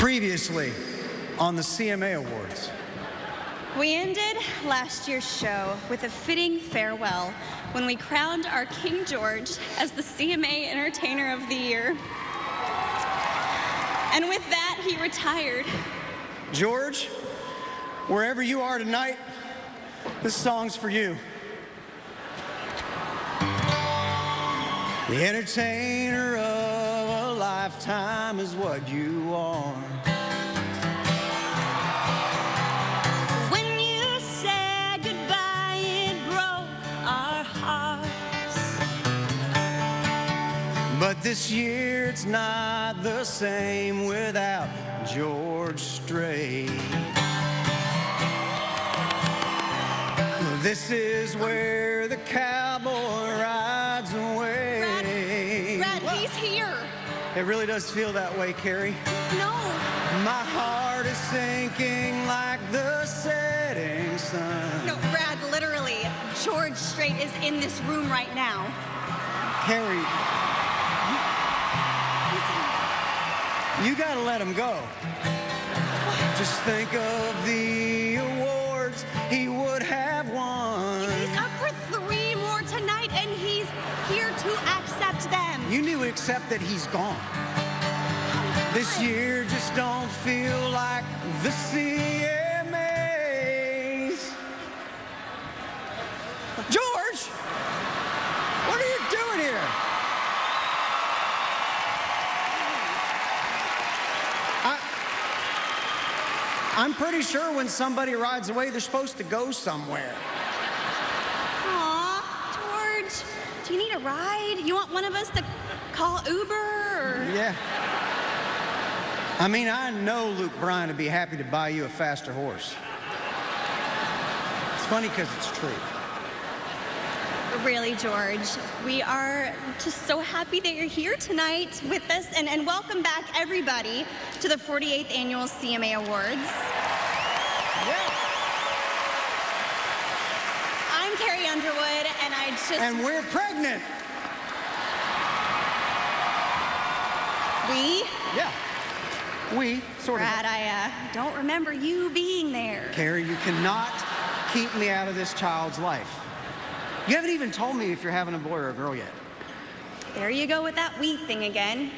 Previously on the CMA Awards. We ended last year's show with a fitting farewell when we crowned our King George as the CMA Entertainer of the Year. And with that, he retired. George, wherever you are tonight, this song's for you. The entertainer of a lifetime is what you are. When you said goodbye, it broke our hearts. But this year it's not the same without George Strait. This is where the cowboy rides away. Brad, he's here. It really does feel that way, Carrie. No. My heart is sinking like the setting sun. No, Brad, literally, George Strait is in this room right now. Carrie, you gotta let him go. Just think of the awards he would have won. He's up for 3 more tonight, and he's here to accept them. You need to accept that he's gone. This year just don't feel like the CMAs. George, what are you doing here? I'm pretty sure when somebody rides away, they're supposed to go somewhere. Aw, George, do you need a ride? You want one of us to call Uber? Or... Yeah. I mean, I know Luke Bryan would be happy to buy you a faster horse. It's funny because it's true. Really, George, we are just so happy that you're here tonight with us, and welcome back, everybody, to the 48th Annual CMA Awards. Yeah. I'm Carrie Underwood, and I just... And we're pregnant. We? Yeah. We, sort Brad, of. I don't remember you being there. Carrie, you cannot keep me out of this child's life. You haven't even told me if you're having a boy or a girl yet. There you go with that we thing again.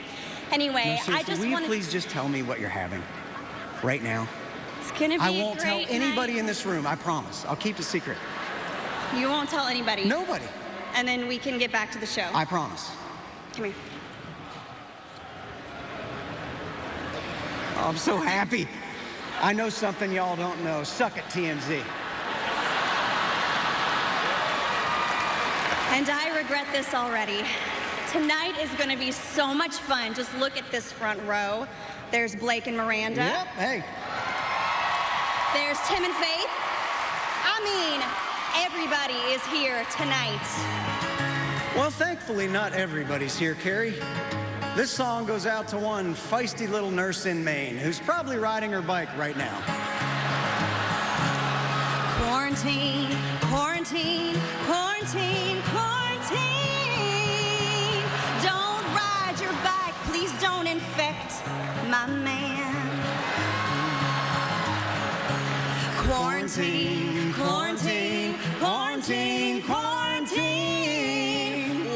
Anyway, No, I just will you wanted... please just tell me what you're having right now? It's gonna be I won't a tell great anybody night. in this room, I promise. I'll keep it secret. You won't tell anybody? Nobody. And then we can get back to the show. I promise. Come here. Oh, I'm so happy. I know something y'all don't know. Suck it, TMZ. And I regret this already. Tonight is going to be so much fun. Just look at this front row. There's Blake and Miranda. Yep, hey. There's Tim and Faith. I mean, everybody is here tonight. Well, thankfully, not everybody's here, Carrie. This song goes out to one feisty little nurse in Maine who's probably riding her bike right now. Quarantine, quarantine, quarantine, quarantine. Don't ride your bike, please don't infect my man. Quarantine, quarantine, quarantine, quarantine.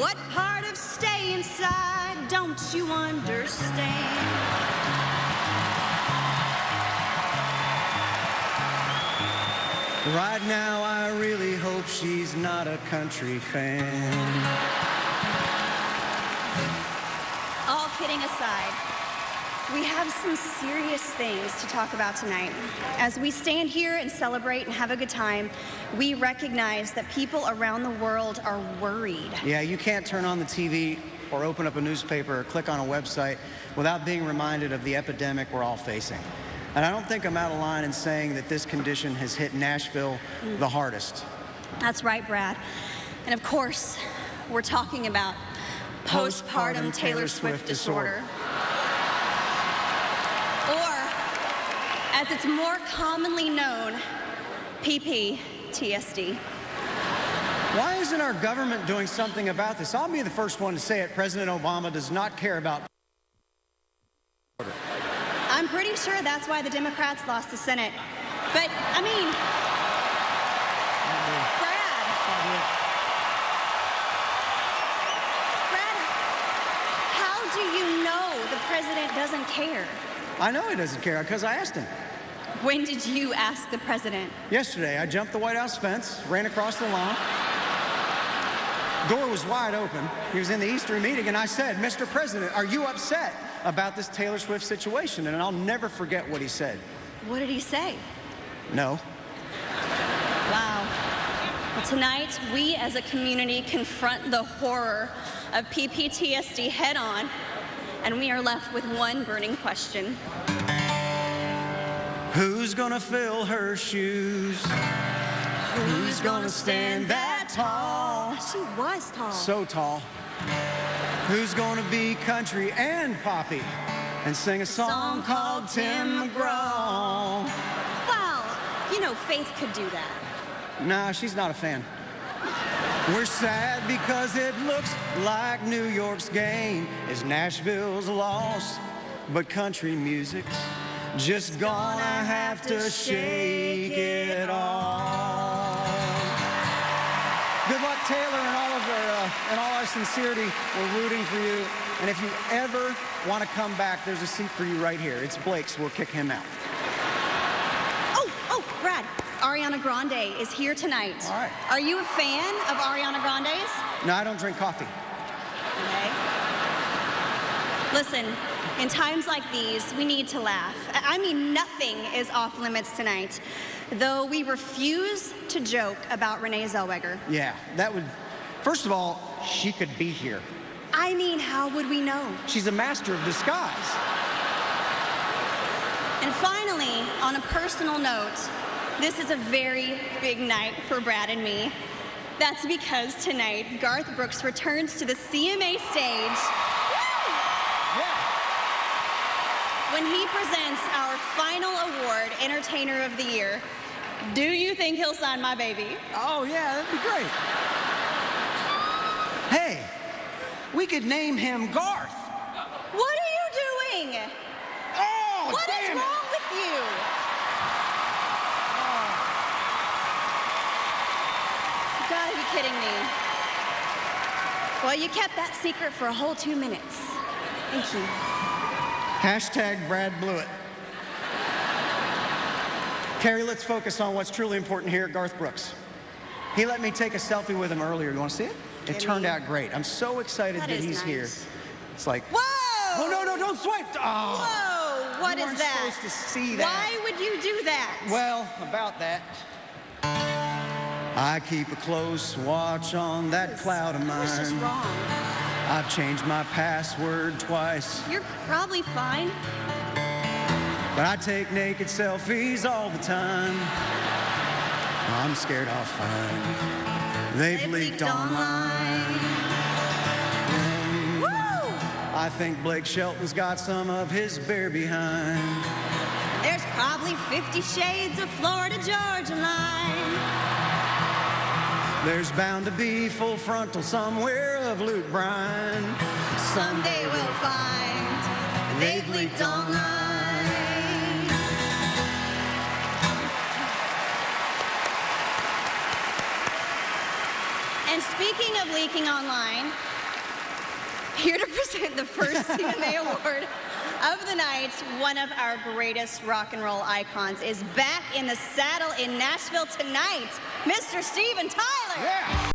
What part of stay inside don't you understand? Right now, I really hope she's not a country fan. All kidding aside, we have some serious things to talk about tonight. As we stand here and celebrate and have a good time, we recognize that people around the world are worried. Yeah, you can't turn on the TV or open up a newspaper or click on a website without being reminded of the epidemic we're all facing. And I don't think I'm out of line in saying that this condition has hit Nashville the hardest. That's right, Brad. And of course, we're talking about postpartum Taylor Swift disorder. Or, as it's more commonly known, PPTSD. Why isn't our government doing something about this? I'll be the first one to say it. President Obama does not care about. I'm pretty sure that's why the Democrats lost the Senate. But, I mean, Brad, how do you know the president doesn't care? I know he doesn't care because I asked him. When did you ask the president? Yesterday, I jumped the White House fence, ran across the lawn. Door was wide open. He was in the Easter meeting, and I said, Mr. President, are you upset about this Taylor Swift situation? And I'll never forget what he said. What did he say? No. Wow. Well, tonight, we as a community confront the horror of PPTSD head on, and we are left with one burning question. Who's gonna fill her shoes? Who's gonna stand that tall? She was tall. So tall. Who's gonna be country and poppy and sing a song called Tim McGraw? Well, you know, Faith could do that. Nah, she's not a fan. We're sad because it looks like New York's gain is Nashville's loss, but country music's just gonna have to shake it off. Good luck, Taylor, and all our sincerity. We're rooting for you. And if you ever want to come back, there's a seat for you right here. It's Blake's. We'll kick him out. Oh, Brad, Ariana Grande is here tonight. All right. Are you a fan of Ariana Grande's? No, I don't drink coffee. Okay. Listen, in times like these, we need to laugh. I mean, nothing is off limits tonight, though we refuse to joke about Renee Zellweger. Yeah, that would... First of all, she could be here. I mean, how would we know? She's a master of disguise. And finally, on a personal note, this is a very big night for Brad and me. That's because tonight, Garth Brooks returns to the CMA stage. When he presents our final award, Entertainer of the Year. Do you think he'll sign my baby? Oh, yeah, that'd be great. Hey, we could name him Garth. What are you doing? Oh, What is damn it. wrong with you? You gotta be kidding me. Well, you kept that secret for a whole 2 minutes. Thank you. Hashtag Brad blew it. Carrie, let's focus on what's truly important here, Garth Brooks. He let me take a selfie with him earlier. You want to see it? It turned out great. I'm so excited that he's here. It's like, Whoa! oh, no, don't swipe. Oh. Whoa, what You is weren't that? supposed to see that. Why would you do that? Well, about that. I keep a close watch on that cloud of What's just mine. wrong? I've changed my password twice, You're probably fine. but I take naked selfies all the time. I'm scared I'll find they've leaked online. Woo! I think Blake Shelton's got some of his bear behind. There's probably 50 shades of Florida Georgia line. There's bound to be full frontal somewhere of Luke Bryan. Someday we'll find they've leaked online. And speaking of leaking online, here to present the first CMA award of the night, one of our greatest rock and roll icons is back in the saddle in Nashville tonight, Mr. Steven Tyler. Yeah.